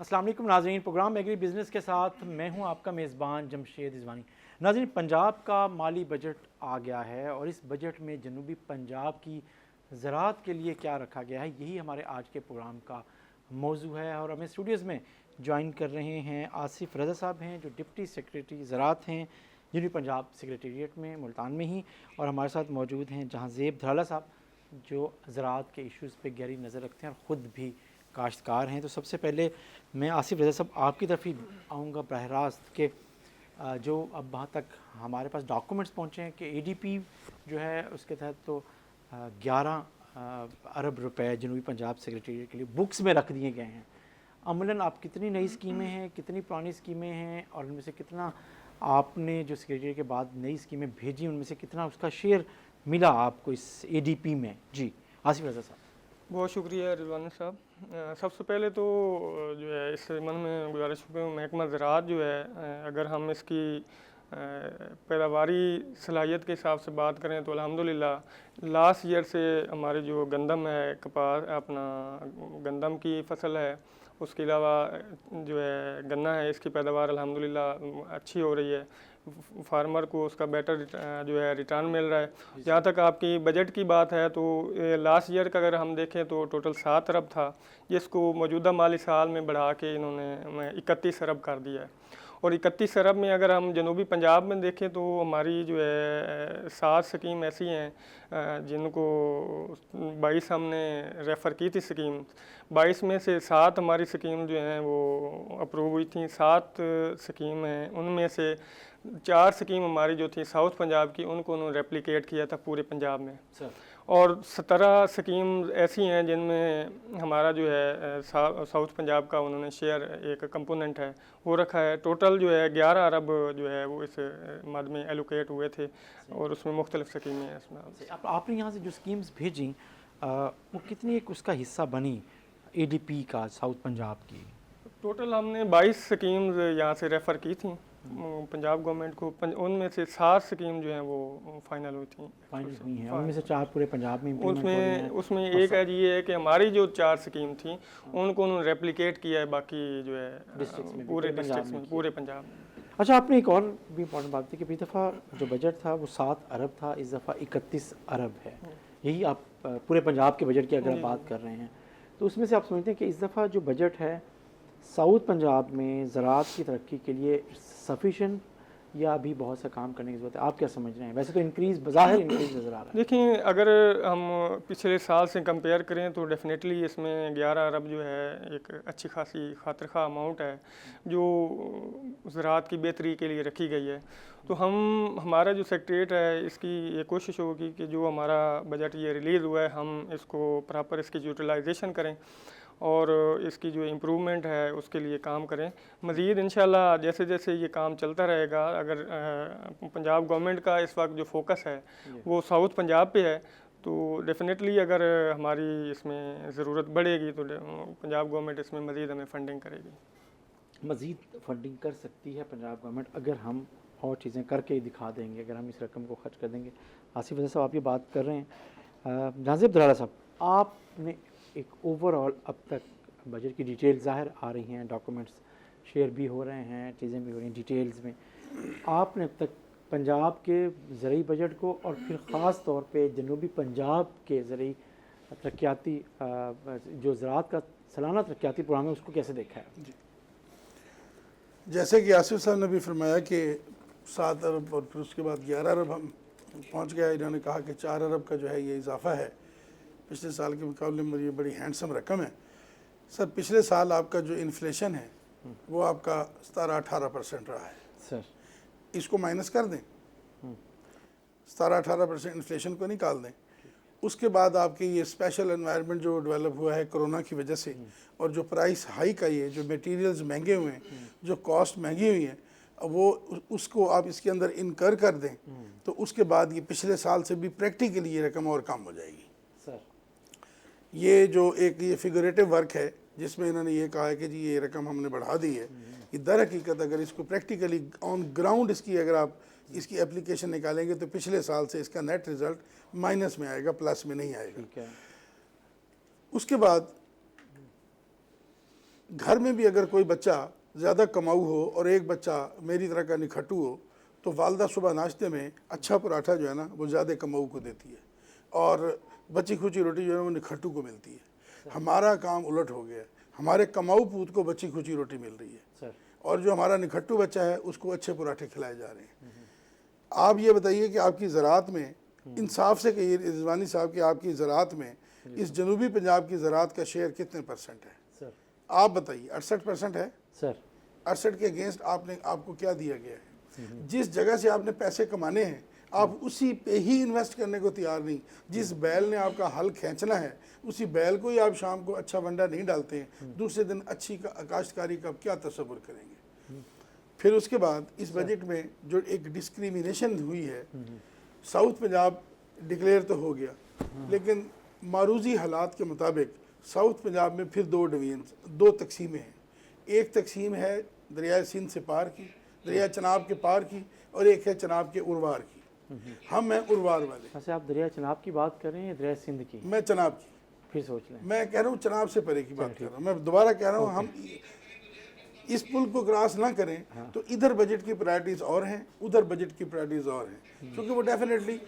अस्सलाम वालेकुम नाज़रीन, प्रोग्राम एग्री बिज़नेस के साथ मैं हूं आपका मेज़बान जमशेद रिजवानी। नाज़रीन, पंजाब का माली बजट आ गया है और इस बजट में जनूबी पंजाब की ज़राअत के लिए क्या रखा गया है, यही हमारे आज के प्रोग्राम का मौजू है। और हमें स्टूडियोज़ में ज्वाइन कर रहे हैं आसिफ रज़ा साहब हैं, जो डिप्टी सेक्रेटरी ज़राअत हैं जनूबी पंजाब सेक्रेटेरिएट में मुल्तान में ही, और हमारे साथ मौजूद हैं जहांज़ेब धराला साहब, जो ज़राअत के इश्यूज़ पे गहरी नज़र रखते हैं और ख़ुद भी काश्तकार हैं। तो सबसे पहले मैं आसिफ रज़ा साहब आपकी तरफ ही आऊँगा बराह रास्त के जो अब वहाँ तक हमारे पास डॉक्यूमेंट्स पहुँचे हैं कि एडीपी जो है उसके तहत तो 11 अरब रुपए जनूबी पंजाब सेक्रेटेरिएट के लिए बुक्स में रख दिए गए हैं। अमलन आप कितनी नई स्कीमें हैं, कितनी पुरानी स्कीमें हैं, और उनमें से कितना आपने जो सेक्रेटेरिएट के बाद नई स्कीमें भेजी उनमें से कितना उसका शेयर मिला आपको इस एडीपी में? जी आसिफ रज़ा साहब। बहुत शुक्रिया रिजवानी साहब। सबसे पहले तो जो है इस मन में गुजारिश है, महकमा ज़राअत जो है अगर हम इसकी पैदावारी सलाहियत के हिसाब से बात करें तो अल्हम्दुलिल्लाह लास्ट ईयर से हमारे जो गंदम है, कपास, अपना गंदम की फसल है, उसके अलावा जो है गन्ना है, इसकी पैदावार अल्हम्दुलिल्लाह अच्छी हो रही है। फार्मर को उसका बेटर जो है रिटर्न मिल रहा है। जहाँ तक आपकी बजट की बात है तो लास्ट ईयर का अगर हम देखें तो टोटल 7 अरब था, जिसको मौजूदा माली साल में बढ़ा के इन्होंने 31 अरब कर दिया है। और 31 अरब में अगर हम जनूबी पंजाब में देखें तो हमारी जो है 7 स्कीम ऐसी हैं जिनको 22 हमने रेफ़र की थी स्कीम। 22 में से 7 हमारी स्कीम जो हैं वो अप्रूव हुई थी। 7 स्कीम हैं, उनमें से 4 स्कीम हमारी जो थी साउथ पंजाब की, उनको उन्होंने रेप्लिकेट किया था पूरे पंजाब में। और 17 स्कीम ऐसी हैं जिनमें हमारा जो है साउथ पंजाब का उन्होंने शेयर एक कंपोनेंट है वो रखा है। टोटल जो है 11 अरब जो है वो इस मद में एलोकेट हुए थे और उसमें मुख्तलिफ स्कीमें हैं। इसमें आपने यहाँ से जो स्कीम्स भेजी वो कितनी एक उसका हिस्सा बनी एडीपी का साउथ पंजाब की? टोटल हमने 22 स्कीम्स यहाँ से रेफ़र की थी पंजाब गवर्नमेंट को। उनमें से 7 स्कीम जो हैं वो फाइनल हुई थी, फाइनल हुई हैं। उनमें से 4 पूरे पंजाब में उसमें एक है ये है कि हमारी जो 4 स्कीम थी उनको उन्होंने रेप्लिकेट किया है बाकी जो है पूरे डिस्ट्रिक्ट्स में, पूरे पंजाब में। अच्छा, आपने एक और भी इम्पॉर्टेंट बात थी कि पिछली दफ़ा जो बजट था वो 7 अरब था, इस दफ़ा 31 अरब है। यही आप पूरे पंजाब के बजट की अगर बात कर रहे हैं तो उसमें से आप समझते हैं कि इस दफ़ा जो बजट है साउथ पंजाब में ज़राअत की तरक्की के लिए सफिशेंट या अभी बहुत सा काम करने की ज़रूरत है? आप क्या समझ रहे हैं? वैसे तो इंक्रीज़ बज़ाहिर इंक्रीज़ नज़र आ रहा है। देखिए, अगर हम पिछले साल से कंपेयर करें तो डेफिनेटली इसमें 11 अरब जो है एक अच्छी खासी खातिरखा अमाउंट है जो ज़राअत की बेहतरी के लिए रखी गई है। तो हमारा जो सेक्रेटेरिएट है इसकी ये कोशिश होगी कि जो हमारा बजट ये रिलीज़ हुआ है हम इसको प्रॉपर इसकी यूटिलाइजेशन करें और इसकी जो इम्प्रूवमेंट है उसके लिए काम करें। मज़ीद इंशाल्लाह जैसे जैसे ये काम चलता रहेगा, अगर पंजाब गवर्नमेंट का इस वक्त जो फोकस है वो साउथ पंजाब पे है, तो डेफिनेटली अगर हमारी इसमें ज़रूरत बढ़ेगी तो पंजाब गवर्नमेंट इसमें मज़ीद हमें फ़ंडिंग करेगी। मज़ीद फंडिंग कर सकती है पंजाब गवर्नमेंट अगर हम और चीज़ें करके ही दिखा देंगे, अगर हम इस रकम को खर्च कर देंगे। आसिफ रज़ा साहब, आप ये बात कर रहे हैं। जहांज़ेब धराला साहब, आपने एक ओवरऑल अब तक बजट की डिटेल ज़ाहिर आ रही हैं, डॉक्यूमेंट्स शेयर भी हो रहे हैं, चीज़ें भी हो रही हैं डिटेल्स में, आपने अब तक पंजाब के ज़रूरी बजट को और फिर ख़ास तौर पे जनूबी पंजाब के ज़रूरी तरक्याती जो ज़राअत का सालाना तरक्याती प्रोग्राम है उसको कैसे देखा है? जी, जैसे कि आसिफ साहब ने भी फरमाया कि 7 अरब और फिर उसके बाद 11 अरब हम पहुँच गया। इन्होंने कहा कि 4 अरब का जो है ये इजाफ़ा है पिछले साल के मुकाबले में, ये बड़ी हैंडसम रकम है। सर, पिछले साल आपका जो इन्फ्लेशन है वो आपका 17-18% रहा है सर। इसको माइनस कर दें, 17-18% इन्फ्लेशन को निकाल दें, उसके बाद आपकी ये स्पेशल एनवायरनमेंट जो डेवलप हुआ है कोरोना की वजह से, और जो प्राइस हाई का ये जो मटेरियल्स महंगे हुए हैं, जो कॉस्ट महंगी हुई है, वो उसको आप इसके अंदर इनकर कर दें तो उसके बाद ये पिछले साल से भी प्रैक्टिकली ये रकम और कम हो जाएगी। सर, ये जो एक ये फिगरेटिव वर्क है जिसमें इन्होंने ये कहा है कि जी ये रकम हमने बढ़ा दी है, ये दर हकीकत अगर इसको प्रैक्टिकली ऑन ग्राउंड इसकी अगर आप इसकी एप्लीकेशन निकालेंगे तो पिछले साल से इसका नेट रिज़ल्ट माइनस में आएगा, प्लस में नहीं आएगा। ठीक है। उसके बाद घर में भी अगर कोई बच्चा ज़्यादा कमाऊ हो और एक बच्चा मेरी तरह का निखट्टू हो, तो वालदा सुबह नाश्ते में अच्छा पराठा जो है ना वो ज़्यादा कमाऊ को देती है और बची खुची रोटी जो है वो निखट्टू को मिलती है। हमारा काम उलट हो गया है, हमारे कमाऊ पूत को बची खुची रोटी मिल रही है सर और जो हमारा निखट्टू बच्चा है उसको अच्छे पराठे खिलाए जा रहे हैं। आप ये बताइए कि आपकी ज़राअत में, इंसाफ से कहिए रिजवानी साहब कि आपकी ज़राअत में इस जनूबी पंजाब की ज़राअत का शेयर कितने परसेंट है? सर आप बताइए। 68% है। सर 68 के अगेंस्ट आपको क्या दिया गया है? जिस जगह से आपने पैसे कमाने हैं आप उसी पे ही इन्वेस्ट करने को तैयार नहीं। जिस बैल ने आपका हल खींचना है उसी बैल को ही आप शाम को अच्छा वंडा नहीं डालते हैं, दूसरे दिन अच्छी काश्तकारी का क्या तस्वुर करेंगे? फिर उसके बाद इस बजट में जो एक डिस्क्रिमिनेशन हुई है, साउथ पंजाब डिक्लेयर तो हो गया, लेकिन मारूजी हालात के मुताबिक साउथ पंजाब में फिर दो डिवीजन, दो तकसीमें हैं। एक तकसीम है दरिया सिंध से पार की, दरिया चनाब के पार की, और एक है चनाब के उर्वार की। हम हैं उर्वार वाले। अच्छा, आप दरिया चनाब की बात कर रहे हैं या दरिया सिंध की? मैं चनाब की, फिर सोच लें। मैं कह रहा हूँ चनाब से परे की बात कर रहा हूँ। मैं दोबारा कह रहा हूँ, हम इस पुल को क्रॉस ना करें तो इधर बजट की प्रायोरिटीज़ और हैं, उधर बजट की प्रायोरिटीज़ और हैं, क्योंकि वो डेफिनेटली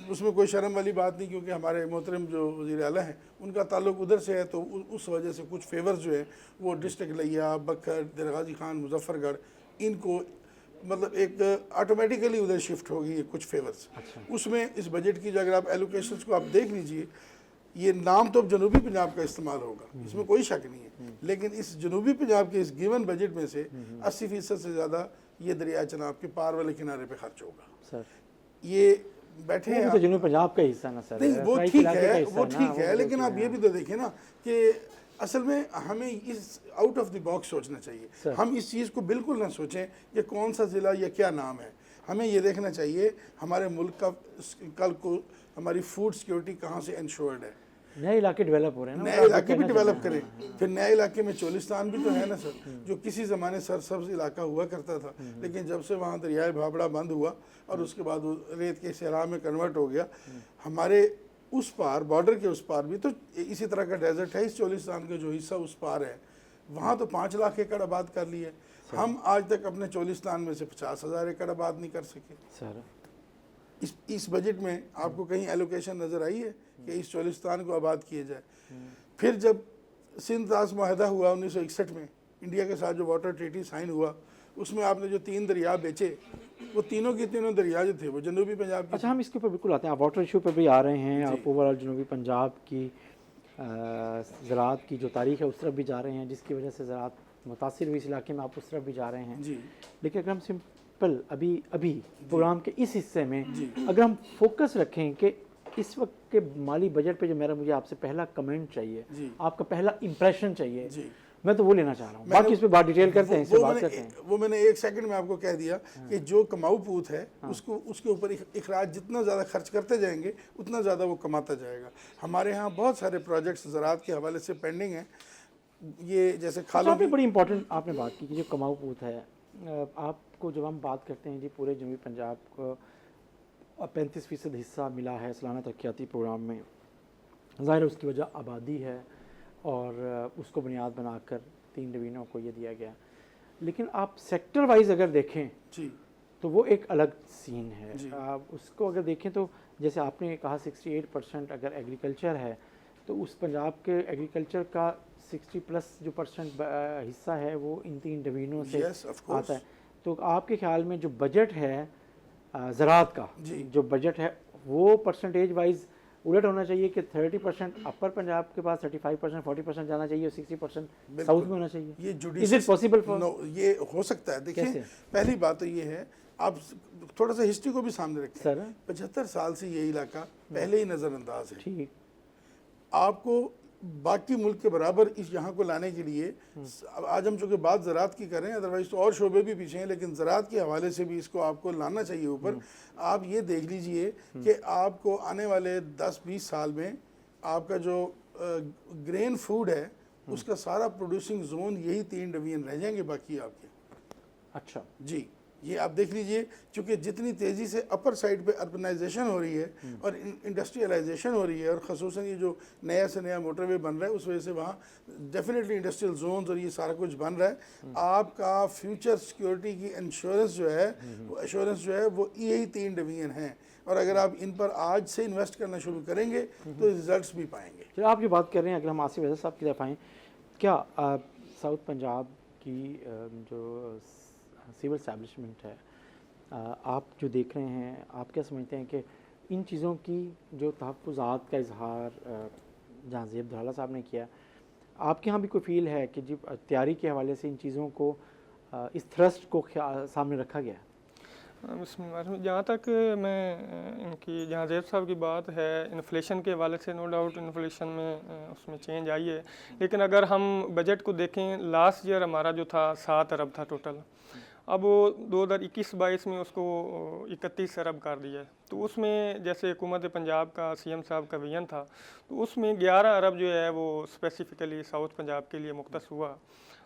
उसमें कोई शर्म वाली बात नहीं, क्योंकि हमारे मोहतरम जो वज़ीर आला हैं उनका ताल्लुक उधर से है, तो उस वजह से कुछ फेवर्स जो है वो डिस्ट्रिक्ट लिया, बखर, दरगाजी खान, मुजफ्फरगढ़, इनको मतलब एक ऑटोमेटिकली उधर शिफ्ट होगी ये कुछ फेवर्स। उसमें इस बजट की जो अगर आप एलोकेशंस को आप देख लीजिए, ये नाम तो अब जनूबी पंजाब का इस्तेमाल होगा, इसमें कोई शक नहीं है, लेकिन इस जनूबी पंजाब के इस गिवन बजट में से 80% से ज़्यादा ये दरिया चनाब के पार वाले किनारे पे खर्च होगा। सर ये बैठे हैं तो जनूबी पंजाब का हिस्सा ना सर? नहीं, वो सराइकी ठीक इलाके का है, हिस्सा वो ना, ठीक है, वो लेकिन आप ये भी तो देखिए ना कि असल में हमें इस आउट ऑफ द बॉक्स सोचना चाहिए। हम इस चीज़ को बिल्कुल ना सोचें कि कौन सा ज़िला या क्या नाम है। हमें ये देखना चाहिए हमारे मुल्क का कल को हमारी फूड सिक्योरिटी कहाँ से इंश्योर्ड है। नए इलाके डेवलप हो रहे हैं ना, नए इलाके भी डेवलप करें। फिर नए इलाके में चोलिस्तान भी तो है ना सर, जो किसी ज़माने सरसब्ज इलाका हुआ करता था, लेकिन जब से वहाँ दरियाए भाबड़ा बंद हुआ और उसके बाद वो रेत के सहरा में कन्वर्ट हो गया, हमारे उस पार बॉर्डर के उस पार भी तो इसी तरह का डेजर्ट है। इस चोलिस्तान का जो हिस्सा उस पार है वहाँ तो 5 लाख एकड़ आबाद कर लिए। हम आज तक अपने चोलिस्तान में से 50,000 एकड़ आबाद नहीं कर सके। सर इस बजट में आपको कहीं एलोकेशन नज़र आई है कि इस चोलिस्तान को आबाद किया जाए? फिर जब सिंध ताश माहिदा हुआ 1961 में, इंडिया के साथ जो वाटर ट्रीटी साइन हुआ, उसमें आपने जो 3 दरिया बेचे, वो तीनों के तीनों दरिया जो थे वो जनूबी पंजाब के। अच्छा, हम इसके ऊपर बिल्कुल आते हैं, आप वाटर इशू पर भी आ रहे हैं, आप ओवरऑल जनूबी पंजाब की ज़राअत की जो तारीख है उस तरफ भी जा रहे हैं, जिसकी वजह से ज़राअत मुतासिर हुई इस इलाके में, आप उस तरफ भी जा रहे हैं जी। लेकिन अगर हम सिंपल अभी प्रोग्राम के इस हिस्से में अगर हम फोकस रखें कि इस वक्त के माली बजट पे जो मुझे आपसे पहला कमेंट चाहिए, आपका पहला इंप्रेशन चाहिए, मैं तो वो लेना चाह रहा हूँ। बाकी इस पे बात डिटेल करते हैं, इससे बात करते हैं। वो मैंने 1 सेकंड में आपको कह दिया कि जो कमाऊ पूत है उसको उसके ऊपर इखराज जितना ज़्यादा खर्च करते जाएंगे उतना ज़्यादा वो कमाता जाएगा। हमारे यहाँ बहुत सारे प्रोजेक्ट्स ज़राअत के हवाले से पेंडिंग हैं। ये जैसे खालों की बड़ी इंपॉर्टेंट आपने बात की कि जो कमाऊ पूत है, आपको जब हम बात करते हैं जी पूरे जनूबी पंजाब को 35% हिस्सा मिला है सालाना तरक्याती प्रोग्राम में, ज़ाहिर है उसकी वजह आबादी है और उसको बुनियाद बनाकर 3 डिवीज़नों को ये दिया गया। लेकिन आप सेक्टर वाइज अगर देखें जी तो वो एक अलग सीन है। आप उसको अगर देखें तो जैसे आपने कहा 68% अगर एग्रीकल्चर है तो उस पंजाब के एग्रीकल्चर का 60+ जो % हिस्सा है वो इन 3 डिवीज़नों से आता है। तो आपके ख्याल में जो बजट है ज़राअत का, जो बजट है वो परसेंटेज वाइज उलट होना चाहिए कि 30% अपर पंजाब के पास, 35% 40% जाना चाहिए और 60% साउथ में होना चाहिए? ये is it possible for? No, ये हो सकता है। देखिए, पहली बात तो ये है, आप थोड़ा सा हिस्ट्री को भी सामने रखें सर। 75 साल से ये इलाका पहले ही नज़रअंदाज है। ठीक, आपको बाकी मुल्क के बराबर इस यहाँ को लाने के लिए, आज हम चूँकि बात ज़राअत की करें, अदरवाइज़ तो और शोबे भी पीछे हैं, लेकिन ज़राअत के हवाले से भी इसको आपको लाना चाहिए ऊपर। आप ये देख लीजिए कि आपको आने वाले 10-20 साल में आपका जो ग्रेन फूड है उसका सारा प्रोड्यूसिंग जोन यही 3 डिवीजन रह जाएंगे बाकी आपके। अच्छा जी, ये आप देख लीजिए, क्योंकि जितनी तेज़ी से अपर साइड पे अर्बनाइजेशन हो रही है और इंडस्ट्रियलाइजेशन हो रही है, और ख़ुसूसन ये जो नया से नया मोटरवे बन रहा है, उस वजह से वहाँ डेफिनेटली इंडस्ट्रियल जोन्स और ये सारा कुछ बन रहा है। आपका फ्यूचर सिक्योरिटी की इंश्योरेंस जो है, वो एश्योरेंस जो है, वो यही 3 डिवीजन हैं, और अगर आप इन पर आज से इन्वेस्ट करना शुरू करेंगे तो रिजल्ट्स भी पाएंगे। चलो, आप जो बात कर रहे हैं, अगर हम आसिफ रज़ा साहब की तरफ आएँ, क्या साउथ पंजाब की जो सिविल एस्टैब्लिशमेंट है, आप जो देख रहे हैं, आप क्या समझते हैं कि इन चीज़ों की जो तहफ़्फ़ुज़ात का इजहार जहाँ ज़ेब धराला साहब ने किया, आपके यहाँ भी कोई फील है कि जी तैयारी के हवाले से इन चीज़ों को इस थ्रस्ट को सामने रखा गया है? जहाँ तक मैं इनकी, जहाँ ज़ेब साहब की बात है, इन्फ्लेशन के हवाले से नो डाउट इन्फ्लेशन में उसमें चेंज आई है, लेकिन अगर हम बजट को देखें, लास्ट ईयर हमारा जो था 7 अरब था टोटल, अब वो 2021-22 में उसको 31 अरब कर दिया है। तो उसमें जैसे हुकूमत पंजाब का सीएम साहब का विजन था, तो उसमें 11 अरब जो है वो स्पेसिफ़िकली साउथ पंजाब के लिए मुख्तस हुआ।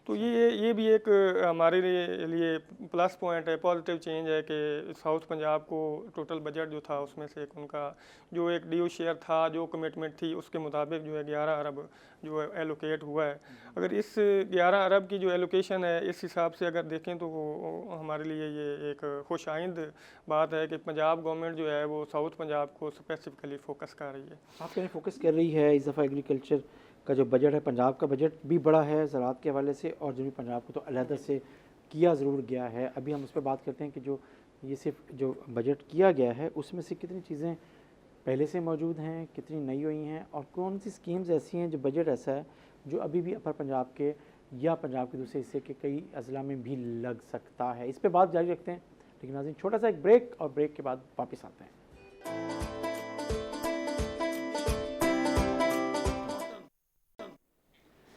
तो ये भी एक हमारे लिए प्लस पॉइंट है, पॉजिटिव चेंज है कि साउथ पंजाब को टोटल बजट जो था उसमें से उनका जो एक ड्यू शेयर था, जो कमिटमेंट थी, उसके मुताबिक जो है 11 अरब जो है एलोकेट हुआ है। अगर इस 11 अरब की जो एलोकेशन है, इस हिसाब से अगर देखें तो वो हमारे लिए ये एक खुशाइंद बात है कि पंजाब गवर्नमेंट जो है वो साउथ पंजाब को स्पेसिफिकली फोकस कर रही है। आप कहें फोकस कर रही है। इस दफ़ा एग्रीकल्चर का जो बजट है, पंजाब का बजट भी बड़ा है ज़राअत के हवाले से, और जनूबी पंजाब को तो अलहदा से किया ज़रूर गया है। अभी हम उस पर बात करते हैं कि जो ये सिर्फ जो बजट किया गया है, उसमें से कितनी चीज़ें पहले से मौजूद हैं, कितनी नई हुई हैं, और कौन सी स्कीम्स ऐसी हैं, जो बजट ऐसा है जो अभी भी अपर पंजाब के या पंजाब के दूसरे हिस्से के कई अजला में भी लग सकता है। इस पर बात जारी रखते हैं, लेकिन नाज़रीन छोटा सा एक ब्रेक, और ब्रेक के बाद वापस आते हैं।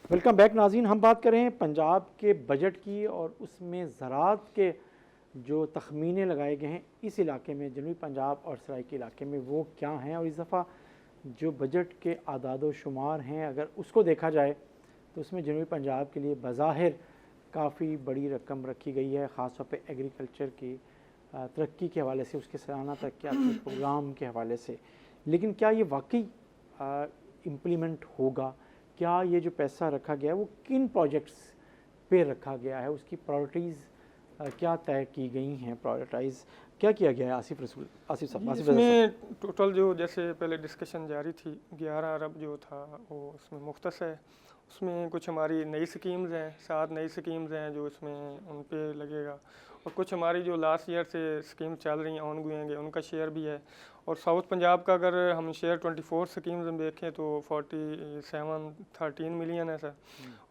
वेलकम बैक नाज़रीन। हम बात कर रहे हैं पंजाब के बजट की, और उसमें ज़राअत के जो तखमीने लगाए गए हैं इस इलाके में, जनूबी पंजाब और सराइकी इलाके में, वो क्या हैं, और इस दफ़ा जो बजट के आदाद शुमार हैं, अगर उसको देखा जाए तो उसमें जनूबी पंजाब के लिए बज़ाहिर काफ़ी बड़ी रकम रखी गई है, ख़ास तौर पे एग्रीकल्चर की तरक्की के हवाले से, उसके सालाना तरक्याती प्रोग्राम के हवाले से। लेकिन क्या ये वाकई इम्प्लीमेंट होगा? क्या ये जो पैसा रखा गया है वो किन प्रोजेक्ट्स पे रखा गया है, उसकी प्रायोरिटीज़ क्या तय की गई हैं, प्रायोरिटाइज़ क्या किया गया है? आसिफ साहब, इसमें टोटल जो जैसे पहले डिस्कशन जारी थी, 11 अरब जो था वो उसमें मुख्तस है। उसमें कुछ हमारी नई स्कीम्स हैं, 7 नई स्कीम्स हैं जो इसमें उन पे लगेगा, और कुछ हमारी जो लास्ट ईयर से स्कीम चल रही हैं ऑन गोइंग है, उनका शेयर भी है। और साउथ पंजाब का अगर हम शेयर 24 स्कीम्स में देखें तो 47-13 मिलियन है सर,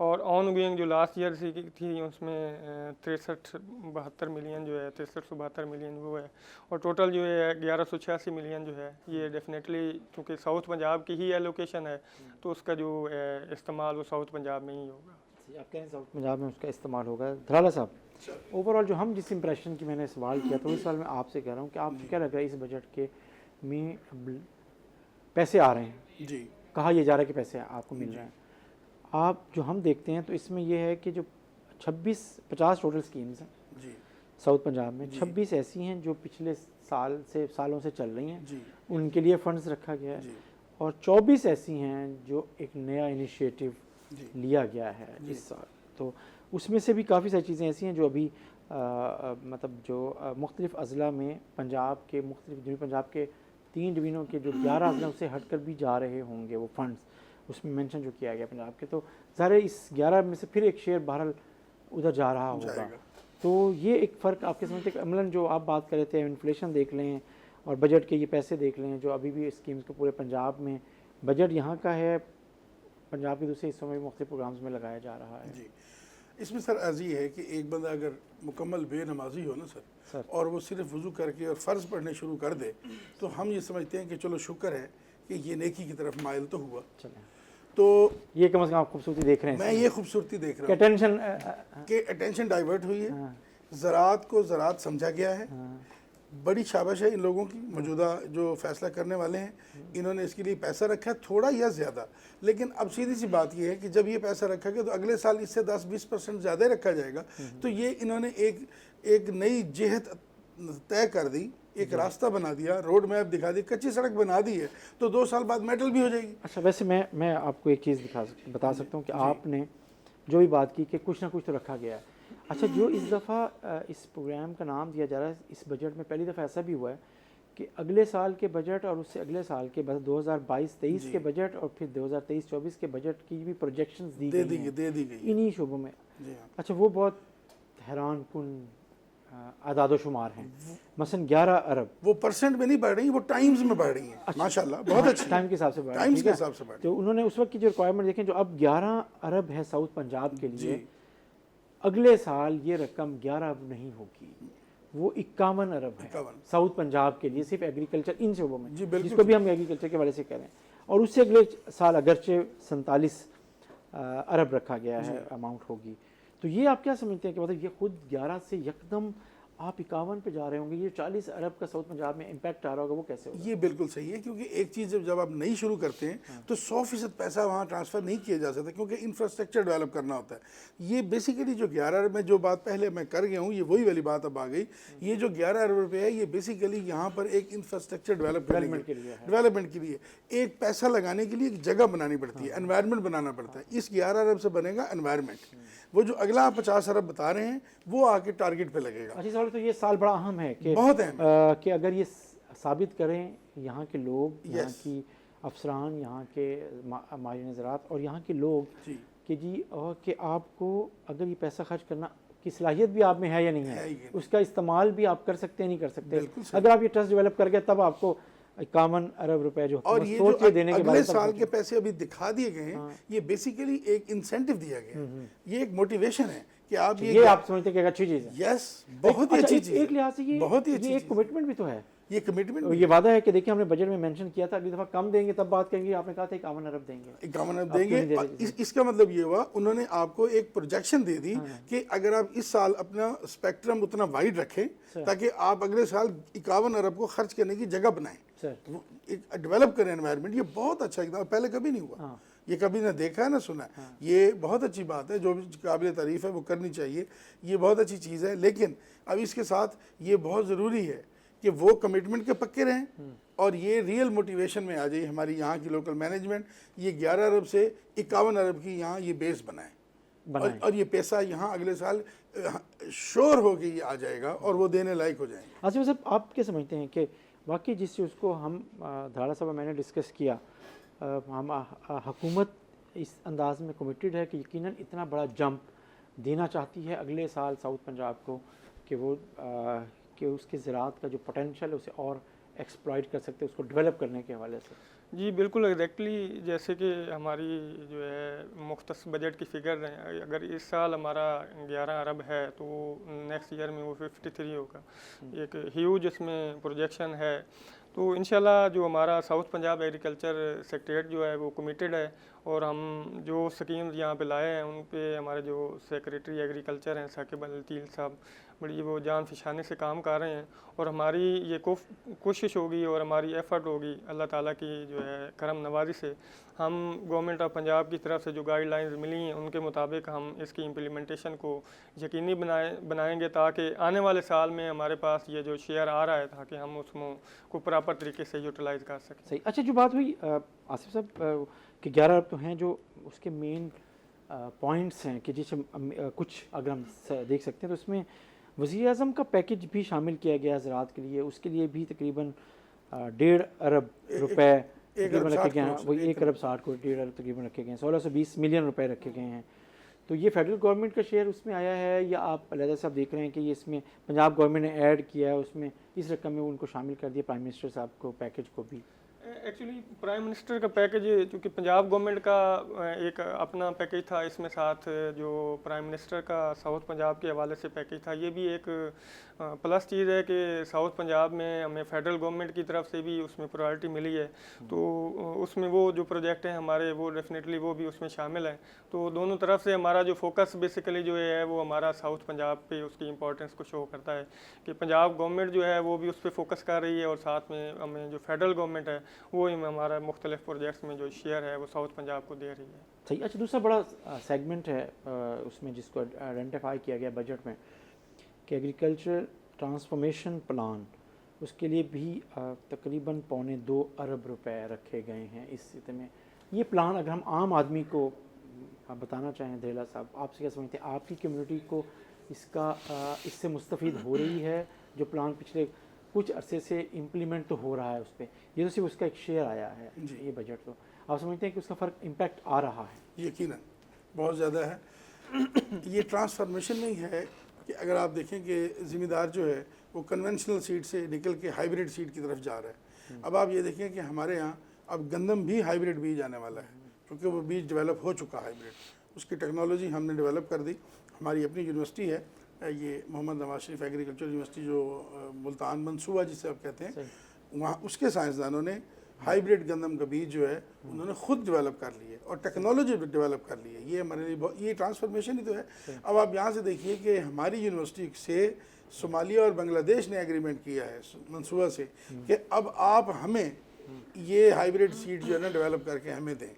और ऑन गोइंग जो लास्ट ईयर से थी उसमें 63-72 मिलियन जो है, 63-72 मिलियन वो है, और टोटल जो है 1186 मिलियन जो है। ये डेफिनेटली क्योंकि साउथ पंजाब की ही एलोकेशन है, तो उसका जो इस्तेमाल वो साउथ पंजाब में ही होगा। आप कहें साउथ पंजाब में उसका इस्तेमाल होगा। धराला साहब, ओवरऑल जो हम जिस इंप्रेशन की मैंने सवाल किया था, उस सवाल मैं आपसे कह रहा हूँ कि आपको क्या लग रहा है इस बजट के में पैसे आ रहे हैं जी, कहा यह जा रहा है कि पैसे आपको मिल रहे हैं, आप जो हम देखते हैं तो इसमें यह है कि जो 50 टोटल स्कीम्स हैं जी, साउथ पंजाब में, 26 ऐसी हैं जो पिछले सालों से चल रही हैं जी, उनके लिए फंड्स रखा गया है, जी, और 24 ऐसी हैं जो एक नया इनिशिएटिव जी, लिया गया है इस साल। तो उसमें से भी काफ़ी सारी चीज़ें ऐसी हैं जो अभी मतलब जो मुख्तलिफ़ अज़ला में पंजाब के मुख्तलिफ जनूबी पंजाब के 3 डिवीज़नों के जो 11 अज़ला उससे हट कर भी जा रहे होंगे वो फंड्स, उसमें मेंशन जो किया गया पंजाब के, तो ज़ाहिर इस 11 में से फिर एक शेयर बहरहाल उधर जा रहा होगा। तो ये एक फ़र्क आपके समझते हैं? अमलन जो आप बात कर रहे थे, इन्फ्लेशन देख लें और बजट के ये पैसे देख लें जो अभी भी स्कीम्स को पूरे पंजाब में, बजट यहाँ का है, पंजाब के दूसरे हिस्सों में भी मुख्तलिफ प्रोग्राम्स में लगाया जा रहा है। जी। इसमें सर अर्ज़ ये है कि एक बंदा अगर मुकम्मल बेनमाजी हो ना सर, और वो सिर्फ वज़ू करके और फ़र्ज़ पढ़ने शुरू कर दे, तो हम ये समझते हैं कि चलो शुक्र है कि ये नेकी की तरफ माइल तो हुआ। तो ये कम से कम आप खूबसूरती देख रहे हैं? मैं ये खूबसूरती देख रहा हूँ कि अटेंशन डाइवर्ट हुई है, ज़राअत को ज़राअत समझा गया है। बड़ी शाबाश है इन लोगों की, मौजूदा जो फ़ैसला करने वाले हैं, इन्होंने इसके लिए पैसा रखा है, थोड़ा या ज़्यादा। लेकिन अब सीधी सी बात यह है कि जब ये पैसा रखा गया तो अगले साल इससे 10-20% ज़्यादा रखा जाएगा। तो ये इन्होंने एक एक नई जेहत तय कर दी, एक रास्ता बना दिया, रोड मैप दिखा दी, कच्ची सड़क बना दी है, तो 2 साल बाद मेटल भी हो जाएगी। अच्छा, वैसे मैं आपको एक चीज़ बता सकता हूँ कि आपने जो भी बात की कि कुछ ना कुछ तो रखा गया है। अच्छा, जो इस दफ़ा इस प्रोग्राम का नाम दिया जा रहा है, इस बजट में पहली दफ़ा ऐसा भी हुआ है कि अगले साल के बजट और उससे अगले साल के 2022-23 के बजट और फिर 2023-24 के बजट की भी प्रोजेक्शंस दी गई हैं इन्हीं शोबों में। जी हाँ। अच्छा, वो बहुत हैरान कुन आदाद शुमार हैं। मसलन 11 अरब, वो परसेंट में नहीं बढ़ रही, वो टाइम्स में बढ़ रही है। माशाल्लाह, बहुत अच्छी टाइम के हिसाब से बढ़ रही है, टाइम्स ठीक के है? हिसाब से बढ़ रही तो उन्होंने उस वक्त की जो रिक्वायरमेंट देखें, जो अब 11 अरब है साउथ पंजाब के लिए, अगले साल ये रकम 11 अरब नहीं होगी, वो 51 अरब है 51 साउथ पंजाब के लिए, सिर्फ एग्रीकल्चर इन शोबों में, जी, बिल्कुल जिसको भी हम एग्रीकल्चर के वाले से कह रहे हैं। और उससे अगले साल अगरचे 47 अरब रखा गया है अमाउंट होगी। तो ये आप क्या समझते हैं कि मतलब ये खुद 11 से यकदम आप 51 पे जा रहे होंगे, ये 40 अरब का साउथ पंजाब में इम्पैक्ट आ रहा होगा, वो कैसे होगा? ये बिल्कुल सही है, क्योंकि एक चीज़ जब आप नई शुरू करते हैं तो 100% पैसा वहाँ ट्रांसफ़र नहीं किया जा सकता, क्योंकि इंफ्रास्ट्रक्चर डेवलप करना होता है। ये बेसिकली जो 11 अरब में जो बात पहले मैं कर गया हूँ, ये वही वाली बात अब आ गई। ये जो 11 अरब रुपये है, ये बेसिकली यहाँ पर एक इंफ्रास्ट्रक्चर डेवलपमेंट के लिए एक पैसा लगाने के लिए एक जगह बनानी पड़ती है, एनवायरनमेंट बनाना पड़ता है। इस 11 अरब से बनेगा एनवायरनमेंट। वो जो अगला आप 50 अरब बता रहे हैं, वो आके टारगेट पे लगेगा। अच्छी सवाल, तो ये साल बड़ा अहम है कि बहुत अहम है कि अगर ये साबित करें यहाँ के लोग, यहाँ की अफसरान, यहाँ के माहिरीन ज़राअत और यहाँ के लोग कि जी कि आपको अगर ये पैसा खर्च करना की सलाहियत भी आप में है या नहीं है, उसका इस्तेमाल भी आप कर सकते हैं नहीं कर सकते। अगर आप ये ट्रस्ट डेवलप कर गए तब आपको 51 अरब रुपए जो और ये सोच जो देने के अगले साल के पैसे अभी दिखा दिए गए हैं, ये बेसिकली एक इंसेंटिव दिया गया है, ये एक मोटिवेशन है कि आप ये आप समझते हैं कि अच्छी चीज़ है। यस, बहुत ही अच्छी चीज़ है। एक लिहाज से ये बहुत ही अच्छी एक कमिटमेंट भी तो है, ये कमिटमेंट, ये वादा है कि देखिए हमने बजट में मेंशन किया था अगली दफ़ा कम देंगे तब बात करेंगे, आपने कहा था 51 अरब देंगे, 51 अरब देंगे। इसका मतलब ये हुआ, उन्होंने आपको एक प्रोजेक्शन दे दी कि अगर आप इस साल अपना स्पेक्ट्रम उतना वाइड रखें ताकि आप अगले साल 51 अरब को खर्च करने की जगह बनाएं, एक डेवलप करें एनवायरनमेंट। ये बहुत अच्छा एकदम पहले कभी नहीं हुआ, ये कभी ना देखा है ना सुना है। ये बहुत अच्छी बात है, जो भी काबिल तारीफ़ है वो करनी चाहिए, ये बहुत अच्छी चीज़ है। लेकिन अब इसके साथ ये बहुत ज़रूरी है कि वो कमिटमेंट के पक्के रहें और ये रियल मोटिवेशन में आ जाए हमारी यहाँ की लोकल मैनेजमेंट, ये 11 अरब से 51 अरब की यहाँ ये बेस बनाए और ये पैसा यहाँ अगले साल श्योर हो कि ये आ जाएगा और वो देने लायक हो जाएंगे। आसिफ साहब, आप क्या समझते हैं कि वाकई जिस चीज़ को हम धारा साहब मैंने डिस्कस किया, हम हुकूमत इस अंदाज में कमिटेड है कि यकीनन इतना बड़ा जंप देना चाहती है अगले साल साउथ पंजाब को कि वो कि उसके ज़राअत का जो पोटेंशियल है उसे और एक्सप्लॉइट कर सकते हैं, उसको डेवलप करने के हवाले से? जी बिल्कुल, एग्जैक्टली जैसे कि हमारी जो है मुख्तस बजट की फ़िगर है, अगर इस साल हमारा 11 अरब है तो नेक्स्ट ईयर में वो 53 होगा, एक ह्यूज इसमें प्रोजेक्शन है। तो इंशाल्लाह जो हमारा साउथ पंजाब एग्रीकल्चर सेक्रेटरीट जो है वो कमिटेड है और हम जो स्कीम्स यहाँ पे लाए हैं उन पे हमारे जो सेक्रेटरी एग्रीकल्चर हैं साकिब अल-लतीफ़ साहब बड़ी वो जान फिशाने से काम कर रहे हैं और हमारी ये कोशिश होगी और हमारी एफ़र्ट होगी अल्लाह ताला की जो है करम नवाजी से, हम गवर्नमेंट ऑफ पंजाब की तरफ से जो गाइडलाइंस मिली हैं उनके मुताबिक हम इसकी इम्प्लीमेंटेशन को यकीनी बनाएंगे ताकि आने वाले साल में हमारे पास ये जो शेयर आ रहा है ताकि हम उसमें को प्रॉपर तरीके से यूटिलाइज़ कर सकें। सही। अच्छा, जो बात हुई आसिफ साहब कि 11 अरब तो हैं, जो उसके मेन पॉइंट्स हैं कि जिस कुछ अगर हम देख सकते हैं तो उसमें वज़ीर आज़म का पैकेज भी शामिल किया गया है ज़राअत के लिए, उसके लिए भी तकरीबन 1.5 अरब रुपए तकरीबन रखे गए हैं, वही 1 अरब 60 करोड़ 1.5 अरब तकरीबन रखे गए हैं, 1620 मिलियन रुपए रखे गए हैं। तो ये फेडरल गवर्नमेंट का शेयर उसमें आया है या आप अलहदा से आप देख रहे हैं कि ये इसमें पंजाब गवर्नमेंट ने ऐड किया है, उसमें इस रकम में उनको शामिल कर दिया प्राइम मिनिस्टर साहब को पैकेज को भी? एक्चुअली प्राइम मिनिस्टर का पैकेज चूँकि पंजाब गवर्नमेंट का एक अपना पैकेज था, इसमें साथ जो प्राइम मिनिस्टर का साउथ पंजाब के हवाले से पैकेज था, ये भी एक प्लस चीज़ है कि साउथ पंजाब में हमें फेडरल गवर्नमेंट की तरफ से भी उसमें प्रायोरिटी मिली है, तो उसमें वो जो प्रोजेक्ट हैं हमारे वो डेफिनेटली वो भी उसमें शामिल हैं। तो दोनों तरफ से हमारा जो फोकस बेसिकली जो है वो हमारा साउथ पंजाब पे उसकी इंपॉर्टेंस को शो करता है कि पंजाब गवर्नमेंट जो है वो भी उस पर फोकस कर रही है और साथ में हमें जो फेडरल गवर्नमेंट है वो हमारा मुख्तलिफ प्रोजेक्ट्स में जो शेयर है वो साउथ पंजाब को दे रही है। सही। अच्छा, दूसरा बड़ा सेगमेंट है उसमें जिसको आइडेंटिफाई किया गया बजट में कि एग्रीकल्चर ट्रांसफॉर्मेशन प्लान उसके लिए भी तकरीबन 2.25 अरब रुपए रखे गए हैं इस स्थिति में। ये प्लान अगर हम आम आदमी को आप बताना चाहें देला साहब, आपसे क्या समझते हैं, आपकी कम्युनिटी को इससे मुस्तफ़ीद हो रही है? जो प्लान पिछले कुछ अरसे से इम्प्लीमेंट तो हो रहा है उस पर, ये तो सिर्फ उसका एक शेयर आया है ये बजट, तो आप समझते हैं कि उसका फ़र्क इम्पैक्ट आ रहा है? यकीनन बहुत ज़्यादा है। ये ट्रांसफॉर्मेशन नहीं है कि अगर आप देखें कि ज़िम्मेदार जो है वो कन्वेंशनल सीड से निकल के हाइब्रिड सीड की तरफ जा रहा है। अब आप ये देखें कि हमारे यहाँ अब गंदम भी हाइब्रिड बीज आने वाला है, क्योंकि वो बीज डेवलप हो चुका हाइब्रिड, उसकी टेक्नोलॉजी हमने डेवलप कर दी। हमारी अपनी यूनिवर्सिटी है, ये मोहम्मद नवाज शरीफ एग्रीकल्चर यूनिवर्सिटी जो मुल्तान मंसूबा जिसे आप कहते हैं, वहाँ उसके साइंसदानों ने हाइब्रिड गंदम का बीज जो है उन्होंने खुद डेवलप कर लिए और टेक्नोलॉजी डेवलप कर ली है। ये हमारे लिए ये ट्रांसफॉर्मेशन ही तो है। अब आप यहाँ से देखिए कि हमारी यूनिवर्सिटी से सोमालिया और बांग्लादेश ने एग्रीमेंट किया है मंसूबा से कि अब आप हमें ये हाइब्रिड सीड जो है ना डेवलप करके हमें दें,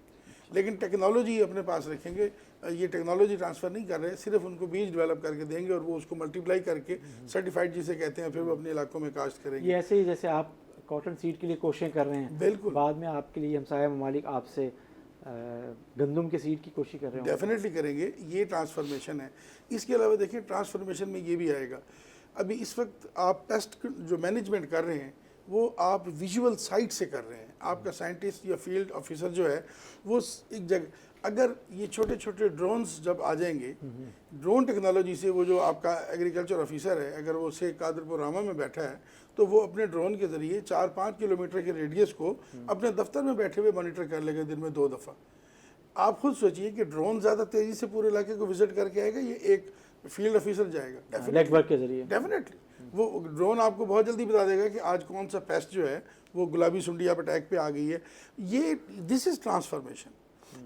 लेकिन टेक्नोलॉजी अपने पास रखेंगे। ये टेक्नोलॉजी ट्रांसफ़र नहीं कर रहे, सिर्फ उनको बीज डेवलप करके देंगे और वो उसको मल्टीप्लाई करके सर्टिफाइड जिसे कहते हैं फिर वो अपने इलाकों में काश्त करेंगे। ये ऐसे ही जैसे आप कॉटन सीड के लिए कोशिशें कर रहे हैं, बिल्कुल, बाद में आपके लिए हमसाया ममालिक आपसे गंदम के सीड की कोशिश कर रहे हैं। डेफिनेटली करेंगे, ये ट्रांसफॉर्मेशन है। इसके अलावा देखिए ट्रांसफॉर्मेशन में ये भी आएगा, अभी इस वक्त आप पेस्ट जो मैनेजमेंट कर रहे हैं वो आप विजुअल साइट से कर रहे हैं। आपका साइंटिस्ट या फील्ड ऑफिसर जो है वो एक जगह, अगर ये छोटे छोटे ड्रोन्स जब आ जाएंगे, ड्रोन टेक्नोलॉजी से वो जो आपका एग्रीकल्चर ऑफिसर है अगर वो से कादरपुर रामा में बैठा है तो वो अपने ड्रोन के ज़रिए 4-5 किलोमीटर के रेडियस को अपने दफ्तर में बैठे हुए मॉनिटर कर लेगा दिन में 2 दफ़ा। आप खुद सोचिए कि ड्रोन ज़्यादा तेज़ी से पूरे इलाके को विजिट करके आएगा, ये एक फील्ड ऑफिसर जाएगा नेटवर्क के जरिए। डेफिनेटली वो ड्रोन आपको बहुत जल्दी बता देगा कि आज कौन सा पेस्ट जो है वो गुलाबी सुंडी आप अटैक पे आ गई है। ये दिस इज़ ट्रांसफॉर्मेशन।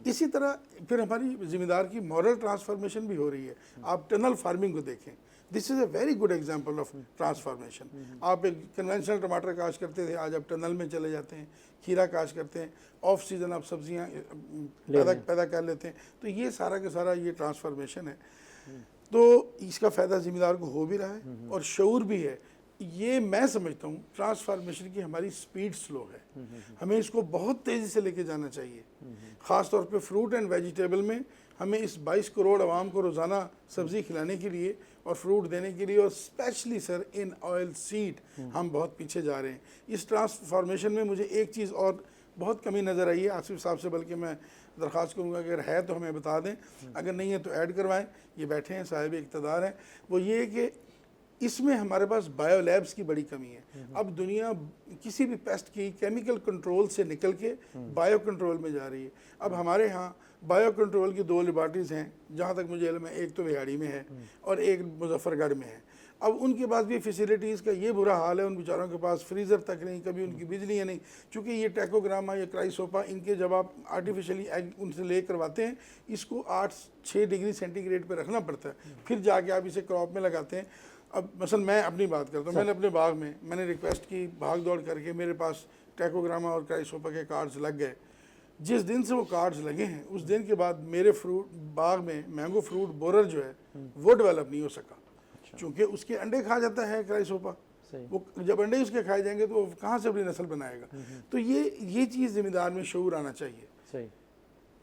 इसी तरह फिर हमारी जिम्मेदार की मॉरल ट्रांसफॉर्मेशन भी हो रही है। आप टनल फार्मिंग को देखें, this is a very good example of transformation. आप एक कन्वेंशनल टमाटर काश्त करते थे, आज आप टनल में चले जाते हैं, खीरा काश्त करते हैं, ऑफ सीजन आप सब्जियां पैदा कर लेते हैं। तो ये सारा का सारा ये ट्रांसफॉर्मेशन है। तो इसका फ़ायदा ज़िम्मेदार को हो भी रहा है और शऊर भी है। ये मैं समझता हूँ ट्रांसफॉर्मेशन की हमारी स्पीड स्लो है, हमें इसको बहुत तेज़ी से लेके जाना चाहिए। ख़ास तौर पे फ्रूट एंड वेजिटेबल में हमें इस 22 करोड़ आवाम को रोज़ाना सब्ज़ी खिलाने के लिए और फ्रूट देने के लिए, और specially sir in oil seed हम बहुत पीछे जा रहे हैं। इस ट्रांसफॉर्मेशन में मुझे एक चीज़ और बहुत कमी नज़र आई है आसिफ साहब से, बल्कि मैं दरख्वास्त करूँगा अगर है तो हमें बता दें, अगर नहीं है तो ऐड करवाएं। ये बैठे हैं साहिब इक़्तिदार हैं, वो ये कि इसमें हमारे पास बायो लैब्स की बड़ी कमी है। अब दुनिया किसी भी पेस्ट की केमिकल कंट्रोल से निकल के बायो कंट्रोल में जा रही है। अब हमारे यहाँ बायो कंट्रोल की 2 लेबॉर्ट्रीज़ हैं जहाँ तक मुझे इल्म है, एक तो बिहाड़ी में है और एक मुजफ्फरगढ़ में है। अब उनके पास भी फैसिलिटीज़ का ये बुरा हाल है, उन बेचारों के पास फ्रीज़र तक नहीं, कभी उनकी बिजली है नहीं, चूँकि ये टैकोग्रामा या क्राइसोपा इनके जब आप आर्टिफिशियली एग उनसे ले करवाते हैं, इसको 8-6 डिग्री सेंटीग्रेड पर रखना पड़ता है, फिर जाके आप इसे क्रॉप में लगाते हैं। अब मसलन मैं अपनी बात करता हूँ, मैंने अपने बाग में मैंने रिक्वेस्ट की, भाग दौड़ करके मेरे पास टैकोग्रामा और क्राइसोपा के कार्ड्स लग गए। जिस दिन से वो कार्ड्स लगे हैं उस दिन के बाद मेरे फ्रूट बाग में मैंगो फ्रूट बोरर जो है वो डेवलप नहीं हो सका, क्योंकि उसके अंडे खा जाता है क्राइसोपा। वो जब अंडे उसके खाए जाएंगे तो वो कहाँ से अपनी नस्ल बनाएगा। तो ये चीज़ जिम्मेदार में शऊर आना चाहिए। सही।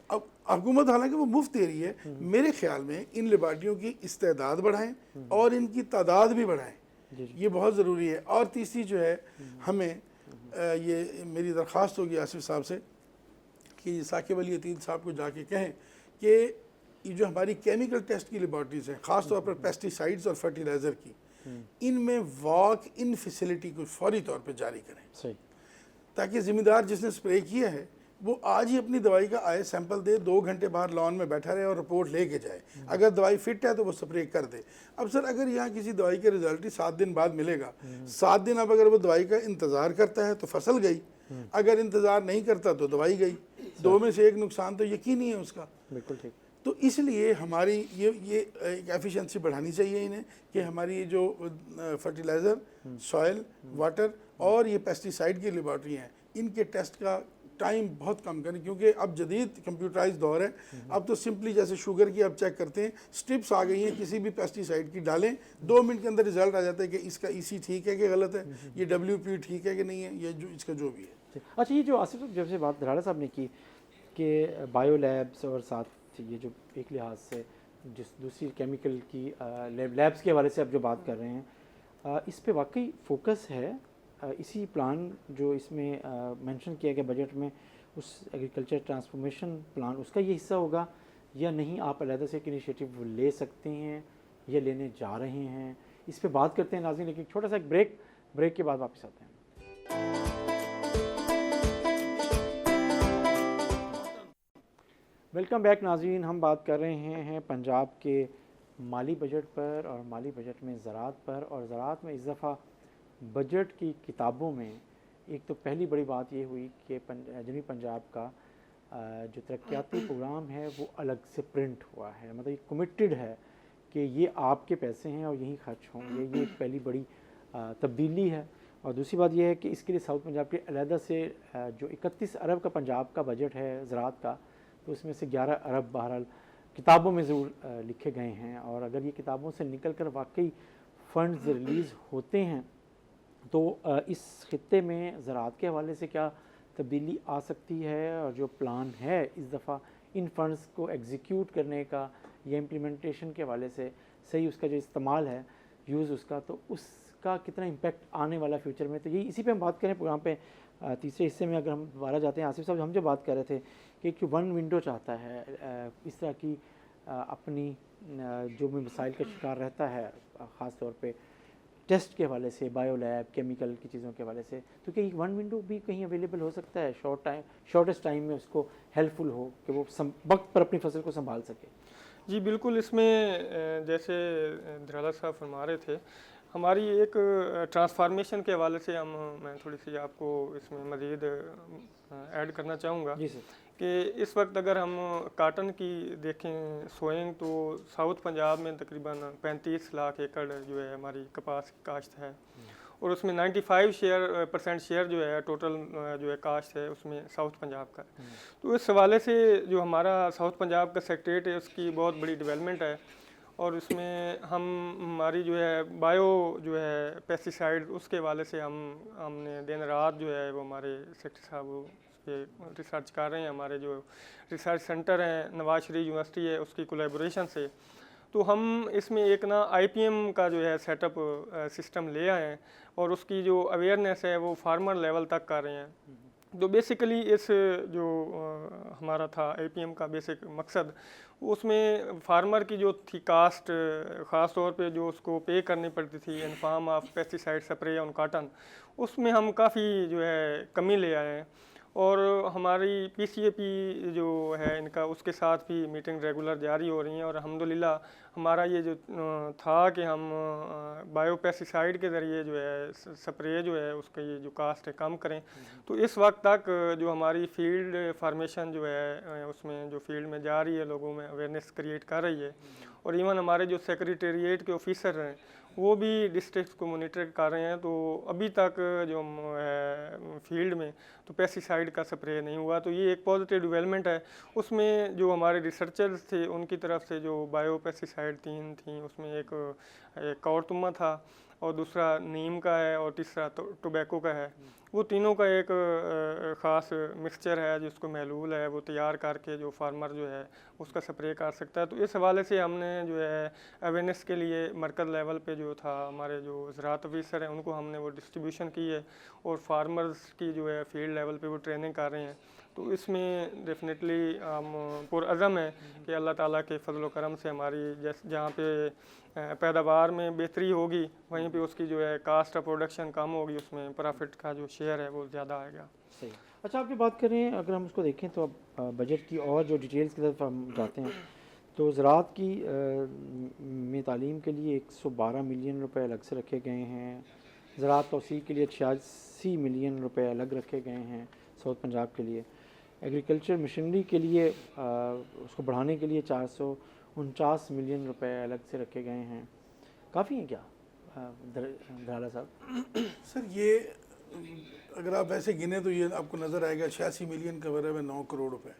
अब हुकूमत हालांकि वो मुफ्त दे रही है, मेरे ख्याल में इन लेबार्टियों की इस्तेदाद बढ़ाएं और इनकी तादाद भी बढ़ाएं, ये बहुत ज़रूरी है। और तीसरी जो है हमें ये मेरी दरख्वास्त होगी आसिफ साहब से कि साकिब अली अतीद साहब को जाके कहें कि ये जो हमारी केमिकल टेस्ट की लेबॉर्ट्रीज़ हैं, ख़ास तौर पर पेस्टिसाइड्स और फर्टिलाइज़र की, इनमें वॉक इन फैसिलिटी को फौरी तौर पर जारी करें। सही। ताकि ज़िम्मेदार जिसने स्प्रे किया है वो आज ही अपनी दवाई का आए सैंपल दे, 2 घंटे बाहर लॉन में बैठा रहे और रिपोर्ट लेके जाए। अगर दवाई फिट है तो वो स्प्रे कर दे। अब सर अगर यहाँ किसी दवाई के रिजल्ट ही 7 दिन बाद मिलेगा, 7 दिन अब अगर वो दवाई का इंतज़ार करता है तो फसल गई, अगर इंतज़ार नहीं करता तो दवाई गई। 2 में से एक नुकसान तो यकीनी है उसका। बिल्कुल ठीक। तो इसलिए हमारी ये एक एफिशिएंसी बढ़ानी चाहिए इन्हें कि हमारी ये जो फर्टिलाइज़र, सॉइल, वाटर और ये पेस्टिसाइड की लेबॉर्ट्री हैं, इनके टेस्ट का टाइम बहुत कम करें, क्योंकि अब जदीद कंप्यूटराइज दौर है। अब तो सिंपली जैसे शुगर की अब चेक करते हैं, स्ट्रिप्स आ गई हैं, किसी भी पेस्टिसाइड की डालें, 2 मिनट के अंदर रिजल्ट आ जाता है कि इसका ईसी ठीक है कि गलत है, ये WP ठीक है कि नहीं है, ये जो इसका जो भी है। अच्छा, ये जो आसिफ साहब जब से बात धराड़ा साहब ने की कि बायो लैब्स और साथ ये जो एक लिहाज से जिस दूसरी केमिकल की लैब्स के हवाले से आप जो बात कर रहे हैं, इस पे वाकई फोकस है। इसी प्लान जो इसमें मेंशन किया गया बजट में, उस एग्रीकल्चर ट्रांसफॉर्मेशन प्लान, उसका ये हिस्सा होगा या नहीं? आप अलहदा से एक इनिशिएटिव ले सकते हैं या लेने जा रहे हैं? इस पे बात करते हैं नाज़रीन, लेकिन छोटा सा एक ब्रेक के बाद वापस आते हैं। वेलकम बैक नाज़रीन, हम बात कर रहे हैं पंजाब के माली बजट पर और माली बजट में ज़राअत पर। और ज़राअत में इस दफ़ा बजट की किताबों में एक तो पहली बड़ी बात ये हुई कि जनूबी पंजाब का जो तरक्याती प्रोग्राम है वो अलग से प्रिंट हुआ है, मतलब ये कमिटेड है कि ये आपके पैसे हैं और यहीं खर्च होंगे। ये एक पहली बड़ी तब्दीली है। और दूसरी बात यह है कि इसके लिए साउथ पंजाब के अलहदा से जो 31 अरब का पंजाब का बजट है ज़राअत का, तो उसमें से 11 अरब बहरहाल किताबों में ज़रूर लिखे गए हैं। और अगर ये किताबों से निकल कर वाकई फ़ंड्स रिलीज़ होते हैं तो इस खित्ते में ज़राअत के हवाले से क्या तब्दीली आ सकती है, और जो प्लान है इस दफ़ा इन फ़ंड्स को एग्जीक्यूट करने का या इम्प्लीमेंटेशन के हवाले से सही उसका जो इस्तेमाल है, यूज़ उसका, तो उसका कितना इम्पेक्ट आने वाला फ्यूचर में। तो यही इसी पे हम बात करें प्रोग्राम पे। तीसरे हिस्से में अगर हम दोबारा जाते हैं, आसिफ साहब हम जो बात कर रहे थे कि एक वन विंडो चाहता है इस तरह की अपनी जो भी मसाइल का शिकार रहता है, ख़ास तौर पे टेस्ट के हवाले से, बायो लैब, केमिकल की चीज़ों के हवाले से, तो क्या वन विंडो भी कहीं अवेलेबल हो सकता है शॉर्टेस्ट टाइम में उसको हेल्पफुल हो कि वो वक्त पर अपनी फसल को संभाल सके? जी बिल्कुल, इसमें जैसे धराला साहब फरमा रहे थे, हमारी एक ट्रांसफॉर्मेशन के हवाले से मैं थोड़ी सी आपको इसमें मज़ीद ऐड करना चाहूँगा जी सर। कि इस वक्त अगर हम काटन की देखें सोइंग, तो साउथ पंजाब में तकरीबन 35 लाख एकड़ जो है हमारी कपास की काश्त है, और उसमें 95% शेयर जो है टोटल जो है काश्त है उसमें साउथ पंजाब का है। तो इस हवाले से जो हमारा साउथ पंजाब का सेक्रेटरीट है उसकी बहुत बड़ी डेवलपमेंट है, और उसमें हमारी जो है बायो जो है पेस्टिसाइड उसके हवाले से हमने दिन रात जो है वो हमारे सेक्रेटरी साहब उस पर रिसर्च कर रहे हैं। हमारे जो रिसर्च सेंटर हैं नवाज शरीफ यूनिवर्सिटी है उसकी कोलैबोरेशन से, तो हम इसमें एक ना IPM का जो है सेटअप सिस्टम ले आए हैं, और उसकी जो अवेयरनेस है वो फार्मर लेवल तक कर रहे हैं। तो बेसिकली इस जो हमारा था IPM का बेसिक मकसद, उसमें फार्मर की जो थी कास्ट, ख़ास तौर पे जो उसको पे करनी पड़ती थी in form of pesticide spray on cotton, उसमें हम काफ़ी जो है कमी ले आए हैं। और हमारी PCAP जो है इनका, उसके साथ भी मीटिंग रेगुलर जारी हो रही हैं, और अल्हम्दुलिल्लाह हमारा ये जो था कि हम बायो पेस्टिसाइड के ज़रिए जो है स्प्रे जो है उसका ये जो कास्ट है कम करें। तो इस वक्त तक जो हमारी फील्ड फार्मेशन जो है उसमें जो फील्ड में जा रही है, लोगों में अवेयरनेस क्रिएट कर रही है, और इवन हमारे जो सेक्रेटेरिएट के ऑफिसर हैं वो भी डिस्ट्रिक्ट को मॉनिटर कर रहे हैं। तो अभी तक जो फील्ड में तो पेस्टिसाइड का स्प्रे नहीं हुआ, तो ये एक पॉजिटिव डेवलपमेंट है। उसमें जो हमारे रिसर्चर्स थे उनकी तरफ से जो बायो पेस्टिसाइड 3 थी, उसमें एक कौरतुमा था, और दूसरा नीम का है, और तीसरा टोबैको का है। वो तीनों का एक ख़ास मिक्सचर है जिसको महलूल है वो तैयार करके जो फार्मर जो है उसका स्प्रे कर सकता है। तो इस हवाले से हमने जो है अवेयरनेस के लिए मरकज़ लेवल पे जो था हमारे जो ज़राअत ऑफिसर हैं उनको हमने वो डिस्ट्रीब्यूशन की है, और फार्मर्स की जो है फील्ड लेवल पे वो ट्रेनिंग कर रहे हैं। तो इसमें डेफिनेटली हम पुरअज़म है कि अल्लाह ताला के फजल करम से हमारी जहाँ पे पैदावार में बेहतरी होगी, वहीं पे उसकी जो है कास्ट ऑफ प्रोडक्शन कम होगी, उसमें प्रॉफिट का जो शेयर है वो ज़्यादा आएगा। सही। अच्छा, आप जो बात करें, अगर हम उसको देखें तो अब बजट की और जो डिटेल्स की तरफ हम जाते हैं, तो ज़राअत की में तालीम के लिए 112 मिलियन रुपए अलग से रखे गए हैं। ज़राअत तौसील के लिए 86 मिलियन रुपए अलग रखे गए हैं साउथ पंजाब के लिए। एग्रीकल्चर मशीनरी के लिए उसको बढ़ाने के लिए 449 मिलियन रुपए अलग से रखे गए हैं। काफ़ी हैं क्या धराला साहब? सर ये अगर आप ऐसे गिने तो ये आपको नज़र आएगा 86 मिलियन कवर है 9 करोड़ रुपए।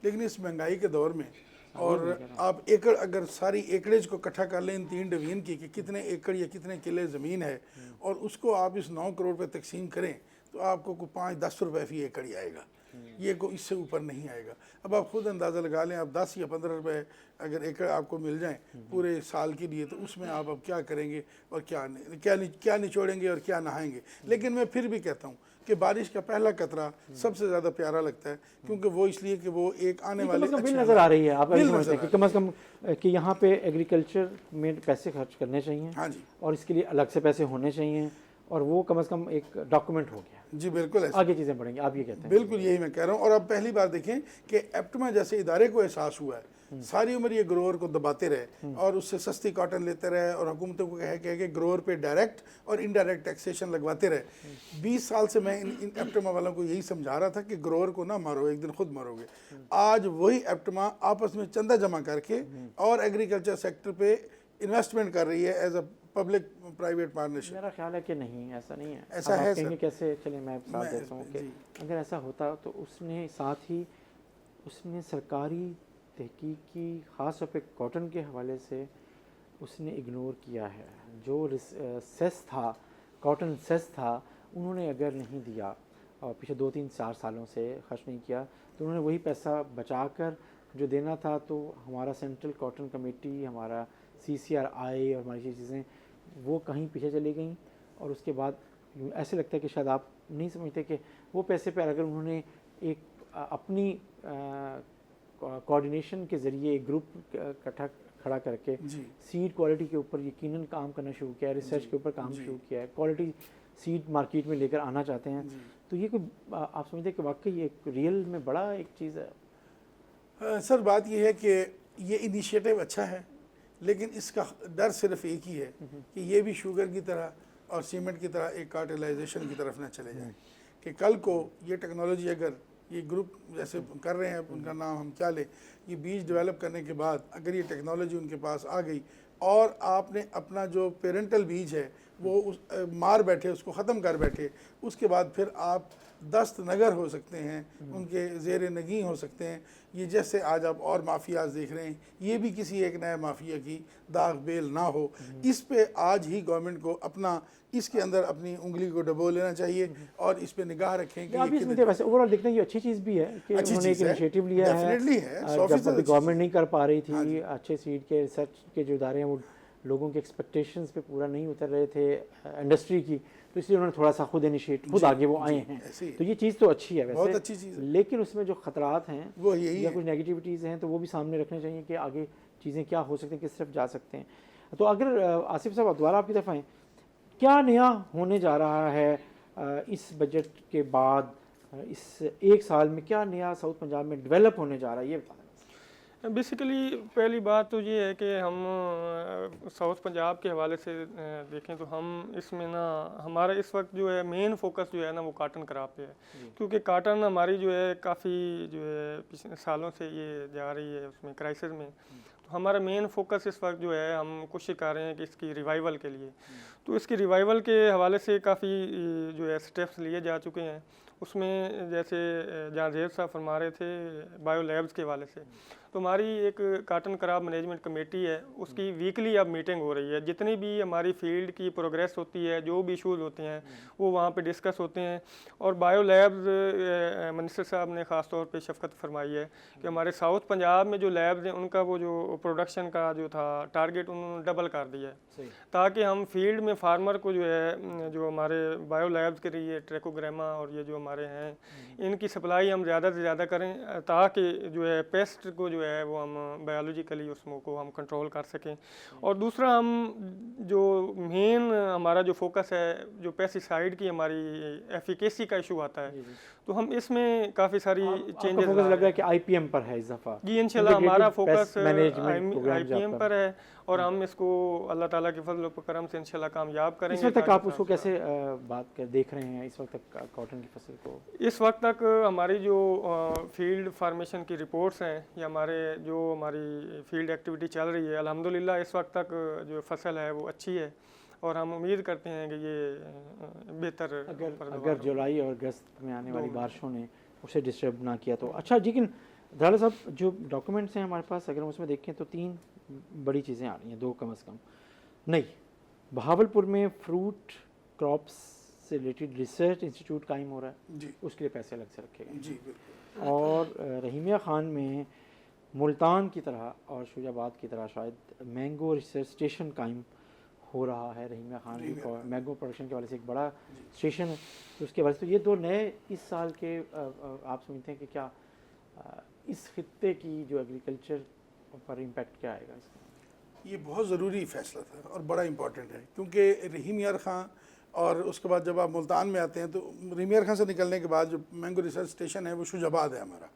लेकिन इस महंगाई के दौर में और आप एकड़ अगर सारी एकड़ेज को इकट्ठा कर लें इन 3 डिवीजन की कि कितने एकड़ या कितने किले ज़मीन है और उसको आप इस 9 करोड़ पे तकसीम करें तो आपको कोई 5-10 रुपए फी एकड़ ही आएगा, ये को इससे ऊपर नहीं आएगा। अब आप खुद अंदाज़ा लगा लें, आप 10 या 15 रुपए अगर एकड़ आपको मिल जाएं पूरे साल के लिए तो उसमें आप अब क्या करेंगे और क्या निचोड़ेंगे और क्या नहाएंगे। लेकिन मैं फिर भी कहता हूँ कि बारिश का पहला कतरा सबसे ज़्यादा प्यारा लगता है, क्योंकि वो इसलिए कि वो एक आने वाले बिल नज़र आ रही है। आप ऐसे समझते हैं कि कम से कम कि यहाँ पे एग्रीकल्चर में पैसे खर्च करने चाहिए, हाँ जी, और इसके लिए अलग से पैसे होने चाहिए, और वो कम से कम एक डॉक्यूमेंट हो गया। जी बिल्कुल ऐसे आगे चीज़ें बढ़ेंगी, आप ये कहते हैं। बिल्कुल यही मैं कह रहा हूँ। और अब पहली बार देखें कि एप्टमा जैसे इदारे को एहसास हुआ है, सारी उम्र ये ग्रोअर को दबाते रहे और उससे सस्ती कॉटन लेते रहे और हुकूमतों को कह के ग्रोअर पे डायरेक्ट और इनडायरेक्ट टैक्सेशन लगवाते रहे। 20 साल से मैं इन एप्टमा वालों को यही समझा रहा था कि ग्रोअर को ना मारो, एक दिन खुद मरोगे। आज वही एप्टमा आपस में चंदा जमा करके और एग्रीकल्चर सेक्टर पे इन्वेस्टमेंट कर रही है as a public private partnership. मेरा ख्याल है कि नहीं, ऐसा नहीं है। ऐसा है सर कैसे, चले मैं साथ देता हूँ कि अगर ऐसा होता तो उसने साथ ही उसने सरकारी तहकीक की ख़ास तौर पे कॉटन के हवाले से उसने इग्नोर किया है। जो सेस था, कॉटन सेस था, उन्होंने अगर नहीं दिया और पिछले 2-3-4 सालों से खर्च नहीं किया तो उन्होंने वही पैसा बचाकर जो देना था, तो हमारा सेंट्रल कॉटन कमेटी, हमारा CCRI और हमारी चीज़ें वो कहीं पीछे चली गई। और उसके बाद ऐसे लगता है कि शायद आप नहीं समझते कि वो पैसे पर अगर उन्होंने एक अपनी कोऑर्डिनेशन के ज़रिए एक ग्रुप खड़ा करके सीड क्वालिटी के ऊपर यकीनन काम करना शुरू किया है, रिसर्च के ऊपर काम शुरू किया है, क्वालिटी सीड मार्केट में लेकर आना चाहते हैं, तो ये कोई आप समझते हैं कि वाकई एक रियल में बड़ा एक चीज़ है। सर बात ये है कि ये इनिशिएटिव अच्छा है, लेकिन इसका डर सिर्फ एक ही है कि ये भी शुगर की तरह और सीमेंट की तरह एक कार्टेलाइजेशन की तरफ न चले जाए, कि कल को ये टेक्नोलॉजी अगर ये ग्रुप जैसे कर रहे हैं, उनका नाम हम क्या लें, ये बीज डेवलप करने के बाद अगर ये टेक्नोलॉजी उनके पास आ गई और आपने अपना जो पेरेंटल बीज है वो मार बैठे, उसको ख़त्म कर बैठे, उसके बाद फिर आप दस्त नगर हो सकते हैं, उनके ज़ेर नगी हो सकते हैं। ये जैसे आज आप और माफियाज देख रहे हैं, ये भी किसी एक नए माफिया की दाग बेल ना हो, इस पे आज ही गवर्नमेंट को अपना इसके अंदर अपनी उंगली को डबो लेना चाहिए और इस पे निगाह रखें कि आप इसमें वैसे ओवरऑल देखते हैं ये अच्छी चीज़ भी है कि उन्होंने एक इनिशिएटिव लिया है। जब गवर्नमेंट नहीं कर पा रही थी, अच्छे सीड के रिसर्च के जो इदारे हैं वो लोगों के एक्सपेक्टेशंस पे पूरा नहीं उतर रहे थे इंडस्ट्री की, तो इसलिए उन्होंने थोड़ा सा खुद आगे वो आए हैं, तो ये चीज़ तो अच्छी है वैसे, बहुत अच्छी चीज़ है। लेकिन उसमें जो खतरात हैं वो यही या कुछ नेगेटिविटीज़ हैं तो वो भी सामने रखने चाहिए कि आगे चीज़ें क्या हो सकती हैं, किस तरफ जा सकते हैं। तो अगर आसिफ साहब दोबारा आपकी तरफ आएँ, क्या नया होने जा रहा है इस बजट के बाद, इस एक साल में क्या नया साउथ पंजाब में डेवलप होने जा रहा है, ये बता दें। बेसिकली पहली बात तो ये है कि हम साउथ पंजाब के हवाले से देखें तो हम इसमें ना हमारा इस वक्त जो है मेन फोकस जो है ना वो काटन क्रॉप पे है, क्योंकि काटन हमारी जो है काफ़ी जो है पिछले सालों से ये जा रही है उसमें क्राइसिस में। तो हमारा मेन फोकस इस वक्त जो है हम कोशिश कर रहे हैं कि इसकी रिवाइवल के लिए, तो इसकी रिवाइवल के हवाले से काफ़ी जो है स्टेप्स लिए जा चुके हैं। उसमें जैसे जहाँ ज़ेब साहब फरमा रहे थे बायो लैब्स के हवाले से, तो हमारी एक काटन क्रॉप मैनेजमेंट कमेटी है, उसकी वीकली अब मीटिंग हो रही है। जितनी भी हमारी फील्ड की प्रोग्रेस होती है, जो भी इशूज़ होते हैं वो वहाँ पे डिस्कस होते हैं। और बायो लैब्स मिनिस्टर साहब ने ख़ास तौर पे शफकत फरमाई है कि हमारे साउथ पंजाब में जो लैब्स हैं उनका वो जो प्रोडक्शन का जो था टारगेट उन्होंने डबल कर दिया है, ताकि हम फील्ड में फार्मर को जो है जो हमारे बायो लैब्स के लिए ट्रैकोग्रामा और ये जो हमारे हैं इनकी सप्लाई हम ज़्यादा से ज़्यादा करें, ताकि जो है पेस्ट को जो है वो हम बायोलॉजिकली उसमें को हम कंट्रोल कर सकें। और दूसरा हम जो मेन हमारा जो फोकस है जो पेस्टिसाइड की हमारी एफिकेसी का इशू आता है, तो हम इसमें काफ़ी सारी चेंजेस लग रहा है कि IPM पर है इजाफा। जी इंशाल्लाह हमारा फोकस IPM पर है और हम इसको अल्लाह ताला के फजल व करम से इंशाल्लाह कामयाब करेंगे। इस वक्त तक आप उसको कैसे देख रहे हैं, इस वक्त तक कॉटन की फसल को? इस वक्त तक हमारी जो फील्ड फार्मेशन की रिपोर्ट्स हैं या हमारे जो हमारी फील्ड एक्टिविटी चल रही है, अल्हम्दुलिल्लाह इस वक्त तक जो फसल है वो अच्छी है। और हम उम्मीद करते हैं कि ये बेहतर अगर जुलाई और अगस्त में आने वाली बारिशों ने उसे डिस्टर्ब ना किया तो अच्छा। लेकिन धराला साहब जो डॉक्यूमेंट्स हैं हमारे पास, अगर हम उसमें देखें तो 3 बड़ी चीज़ें आ रही हैं, 2 कम से कम नहीं। बहावलपुर में फ्रूट क्रॉप्स से रिलेटेड रिसर्च इंस्टीट्यूट कायम हो रहा है जी, उसके लिए पैसे अलग से रखे गए जी बिल्कुल। और रहीमिया खान में मुल्तान की तरह और शुजाबाद की तरह शायद मैंगो रिसर्च स्टेशन कायम हो रहा है। रहीमिया खान मैंगो प्रोडक्शन के वाले से एक बड़ा स्टेशन है, तो उसके वजह से तो ये 2 नए इस साल के आप समझते हैं कि क्या इस खित्ते की जो एग्रीकल्चर पर इम्पैक्ट क्या आएगा इसका? ये बहुत ज़रूरी फ़ैसला था और बड़ा इम्पॉर्टेंट है, क्योंकि रहीम यार खां और उसके बाद जब आप मुल्तान में आते हैं तो रहीम यार खां से निकलने के बाद जो मैंगो रिसर्च स्टेशन है वो शुजाबाद है हमारा।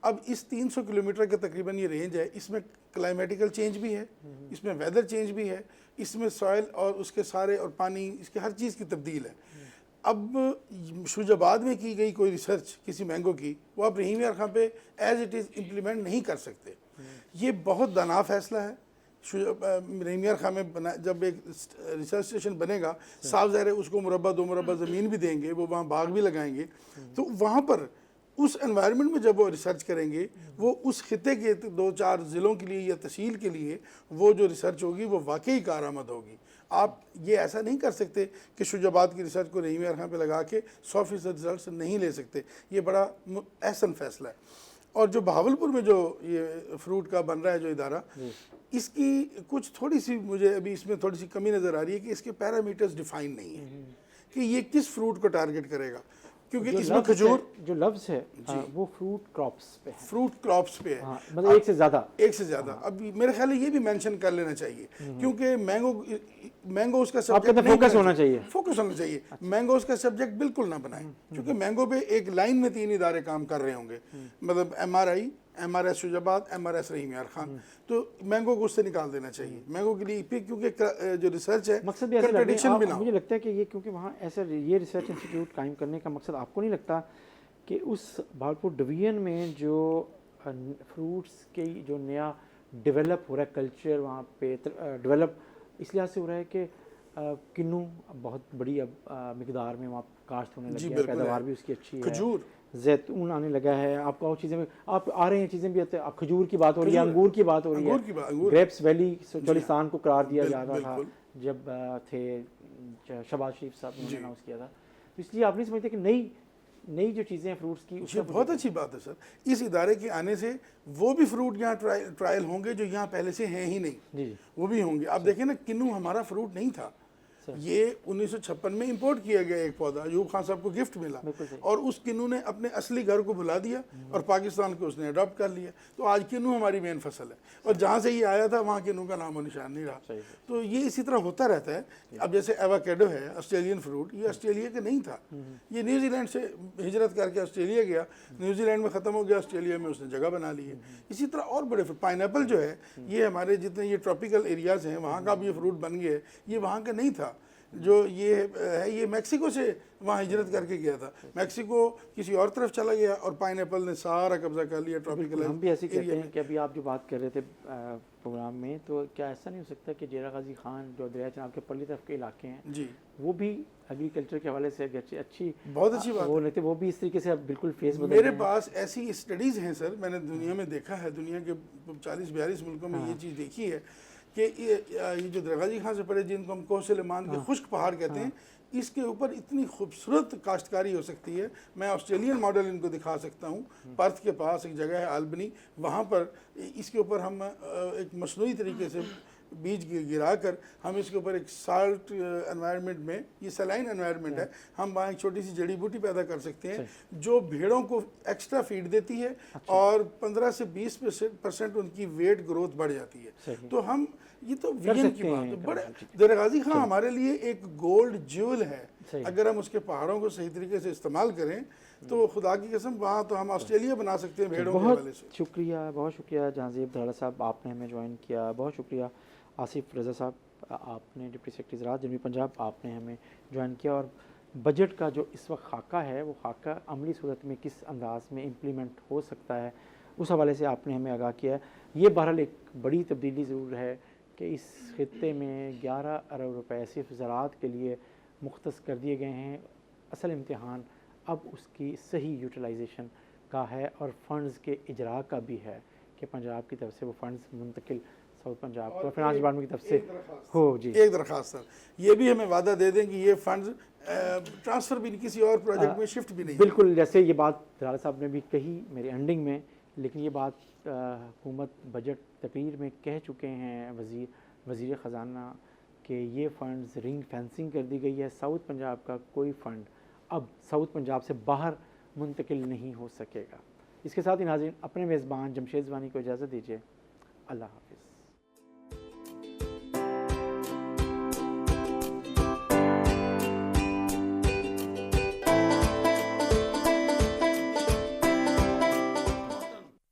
अब इस 300 किलोमीटर के तकरीबन ये रेंज है, इसमें क्लाइमेटिकल चेंज भी है, इसमें वेदर चेंज भी है, इसमें सॉइल और उसके सारे और पानी, इसके हर चीज़ की तब्दील है। अब शुजाबाद में की गई कोई रिसर्च किसी मैंगो की, वो आप रहीम यार खां पे एज इट इज़ इम्प्लीमेंट नहीं कर सकते। ये बहुत दाना फैसला है। रहीम यार खां में बना जब एक रिसर्च स्टेशन बनेगा, साफ ज़ाहिर है उसको मुरब्बा 2 मुरब्बा ज़मीन भी देंगे, वो वहाँ बाग भी लगाएंगे, तो वहाँ पर उस एनवायरनमेंट में जब वो रिसर्च करेंगे, वो उस खिते के 2-4 ज़िलों के लिए या तहसील के लिए वो जो रिसर्च होगी वो वाकई कारआमद होगी। आप ये ऐसा नहीं कर सकते कि शुजाबाद की रिसर्च को रहीम यार खां पे लगा के 100% रिजल्ट नहीं ले सकते। ये बड़ा अहसन फैसला है। और जो बहावलपुर में जो ये फ्रूट का बन रहा है जो इदारा, इसकी कुछ थोड़ी सी मुझे अभी इसमें थोड़ी सी कमी नज़र आ रही है कि इसके पैरामीटर्स डिफाइन नहीं है कि ये किस फ्रूट को टारगेट करेगा, क्योंकि इसमें खजूर जो लफ्ज़ है वो फ्रूट क्रॉप्स पे है, फ्रूट क्रॉप्स पे है। हाँ, मतलब एक से ज़्यादा। अब मेरे ख्याल है ये भी मेंशन कर लेना चाहिए, क्योंकि मैंगो उसका सब्जेक्ट फोकस होना चाहिए। फोकस होना चाहिए। मैंगो उसका सब्जेक्ट बिल्कुल ना बनाए, क्योंकि मैंगो पे एक लाइन में 3 इदारे काम कर रहे होंगे, मतलब MRI, MRS शुजाबाद, MRS रहीम यार खान, तो मैंगो को उससे निकाल देना चाहिए मैंगो के लिए, क्योंकि जो रिसर्च है मकसद भी ऐसा कंट्रडिक्शन भी ना हो। मुझे लगता है कि ये क्योंकि वहाँ ऐसा ये रिसर्च इंस्टीट्यूट कायम करने का मकसद आपको नहीं लगता कि उस बहावलपुर डिवीजन में जो फ्रूट्स के जो नया डेवलप हो रहा है कल्चर वहाँ पे डेवलप इस लिहाज से हो रहा है कि किन्नू बहुत बड़ी अब मिकदार में वहाँ काश्त होने लगी है, पैदावार भी उसकी अच्छी है, खजूर जैतून आने लगा है, आपको और चीज़ें आप आ रहे हैं, चीज़ें भी आते हैं, खजूर की बात हो रही है, अंगूर की बात हो रही है, ग्रेप्स वैली चोलिस्तान को करार दिया जा रहा था जब थे शहबाज शरीफ साहब ने अनाउंस किया था। तो इसलिए आप नहीं समझते कि नई जो चीज़ें हैं फ्रूट्स की, ये बहुत अच्छी बात है सर। इस इदारे के आने से वो भी फ्रूट यहाँ ट्रायल होंगे जो यहाँ पहले से हैं ही नहीं, जी वो भी होंगे। आप देखें ना, किन्नू हमारा फ्रूट नहीं था, ये 1956 में इंपोर्ट किया गया एक पौधा, अयूब खान साहब को गिफ्ट मिला, और उस किन्नू ने अपने असली घर को भुला दिया और पाकिस्तान को उसने अडॉप्ट कर लिया। तो आज किन्नू हमारी मेन फसल है, और जहाँ से ये आया था वहाँ किन्नू का नामो निशान नहीं रहा। तो ये इसी तरह होता रहता है। अब जैसे एवोकेडो है, ऑस्ट्रेलियन फ्रूट, ये ऑस्ट्रेलिया का नहीं था, ये न्यूजीलैंड से हिजरत करके ऑस्ट्रेलिया गया, न्यूजीलैंड में ख़त्म हो गया, ऑस्ट्रेलिया में उसने जगह बना ली है। इसी तरह और बड़े पाइनएप्पल जो है, ये हमारे जितने ये ट्रॉपिकल एरियाज़ हैं वहाँ का भी ये फ्रूट बन गया है, ये वहाँ का नहीं था। जो ये है, ये मैक्सिको से वहाँ हिजरत करके गया था, मैक्सिको किसी और तरफ चला गया और पाइनएप्पल ने सारा कब्जा कर लिया ट्रॉपिकल। हम भी ऐसे कहते हैं कि अभी आप जो बात कर रहे थे प्रोग्राम में, तो क्या ऐसा नहीं हो सकता कि जेरा गाजी खान जो दरिया चनाब के पल्ली तरफ के इलाके हैं जी, वो भी एग्रीकल्चर के हवाले से अच्छी बहुत अच्छी बात वो लेते, वो भी इस तरीके से अब बिल्कुल फेस बदल मेरे पास ऐसी स्टडीज़ हैं सर, मैंने दुनिया में देखा है, दुनिया के 40-42 मुल्कों में ये चीज़ देखी है कि ये जो दरगाजी खां से पड़े, जिनको हम कोसलमान के खुश्क पहाड़ कहते हैं, इसके ऊपर इतनी खूबसूरत काश्तकारी हो सकती है। मैं ऑस्ट्रेलियन मॉडल इनको दिखा सकता हूँ। पर्थ के पास एक जगह है आल्बनी, वहाँ पर इसके ऊपर हम एक मसनूई तरीके से बीज गिरा कर हम इसके ऊपर एक साल्ट एनवायरनमेंट में, ये सलाइन एनवायरनमेंट है, हम वहाँ एक छोटी सी जड़ी बूटी पैदा कर सकते हैं जो भेड़ों को एक्स्ट्रा फीड देती है और 15 से 20% उनकी वेट ग्रोथ बढ़ जाती है। तो हम ये तो विजन की बात है। बड़े दरगाजी खां हमारे लिए एक गोल्ड ज्वेल है। अगर हम उसके पहाड़ों को सही तरीके से इस्तेमाल करें तो खुदा की कसम वहाँ तो हम ऑस्ट्रेलिया बना सकते हैं भेड़ों के हवाले से। शुक्रिया, बहुत शुक्रिया जहांजीब धराला साहब, आपने हमें ज्वाइन किया। बहुत शुक्रिया आसिफ रज़ा साहब, आपने डिप्टी सेक्रेटरी ज़राअत जनूबी पंजाब, आपने हमें ज्वाइन किया। और बजट का जो इस वक्त खाका है, वो खाका अमली सूरत में किस अंदाज में इम्प्लीमेंट हो सकता है, उस हवाले से आपने हमें आगाह किया है। ये बहरहाल एक बड़ी तब्दीली ज़रूर है कि इस खत्े में 11 अरब रुपए सिर्फ ज़राअत के लिए मुख्तस कर दिए गए हैं। असल इम्तिहान अब उसकी सही यूटिलाइजेशन का है और फ़ंड्स के इजरा का भी है कि पंजाब की तरफ से वो फ़ंड्स मुंतकिल साउथ पंजाब को फिनांस डिपार्टमेंट की तरफ से हो। जी, एक दरख्वास्त सर, ये भी हमें वादा दे दें कि ये फंड्स ट्रांसफ़र भी किसी और प्रोजेक्ट में शिफ्ट भी नहीं बिल्कुल। जैसे ये बात दलाल साहब ने भी कही मेरी एंडिंग में, लेकिन ये बात हुकूमत बजट तकरीर में कह चुके हैं वज़ीर ख़जाना कि ये फ़ंड्स रिंग फेंसिंग कर दी गई है। साउथ पंजाब का कोई फ़ंड अब साउथ पंजाब से बाहर मुंतकिल नहीं हो सकेगा। इसके साथ ही नाज़रीन अपने मेज़बान जमशेद ज़वानी को इजाज़त दीजिए। अल्लाह हाफ़िज़।